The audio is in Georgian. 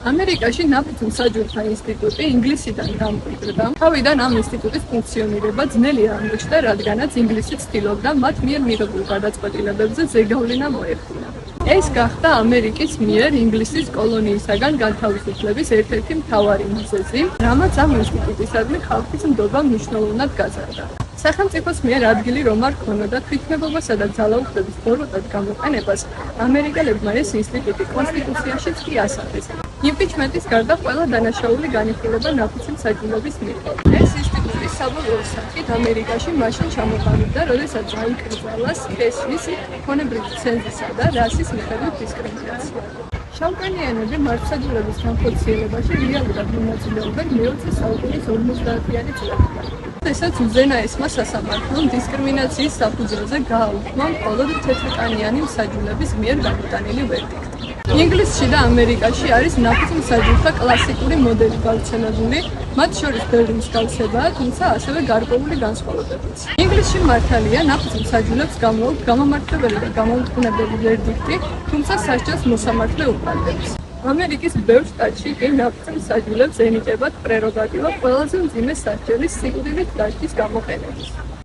ამერიკაში ნაფთმსაჯულთა ინსტიტუტი ინგლისიდან დამკვიდრდა. თავიდან ამ ინსტიტუტის ფუნქციონირება ძნელი აღმოჩნდა, რადგანაც ინგლისი ცდილობდა მათ მიერ მიღებულ გადაწყვეტილებებზე ზეგავლენა მოეხდინა. ეს გახდა ამერიკის მიერ ინგლისის კოლონიისაგან განთავისუფლების ერთ-ერთი მთავარი მიზეზი, რამაც ამ ინსტიტუტისადმი ხალხის ნდობა მნიშვნელოვნად გაზარდა. სახელმწიფოს მიერ ადგილი რომ არ ქონოდა თვითნებობასა და ძალაუფლების ბოროტად გამოყენებას, ამერიკელებმა ეს ინსტიტუტი კონსტიტუციაშიც კი ასახეს. იმპიჩმენტის გარდა ყველა დანაშაული განიხილება ნაფთმსაჯულების მიერ. ეს ინსტიტუტი საბოლოო სახით ამერიკაში მაშინ ჩამოყალიბდა, როდესაც აიკრძალა სქესის, ფონებრივი ცენზისა და რასის მიხედვით დისკრიმინაცია. შავკანიანები მართლმსაჯულების განხორციელებაში რეალურად მონაწილეობენ მე-20 საუკუნის 50-იანი წლებიდან. ესეც უზენაესმა სასამართლომ დისკრიმინაციის საფუძველზე გააუქმა მხოლოდ თეთრკანიანი მსაჯულების მიერ გამოტანილი ვერდიქტი. ინგლისში და ამერიკაში არის ნაფთმსაჯულთა კლასიკური მოდელი გავრცელებული, მათ შორის ბევრი მსგავსებაა, თუმცა ასევე გარკვეული განსხვავებებიც. ინგლისში მართალია ნაფთმსაჯულებს გამოაქვთ გამომართლებელი და გამაუწყვნებელი ვერდიქტი, თუმცა სასჯელს მოსამართლე უყალიბებს. ამერიკის ბევრ შტატში კი ნაფთმსაჯულებს ენიჭებათ პრეროგატივა ყველაზე მძიმე სასჯელის სიკვდილით დასჯის გამოყენების.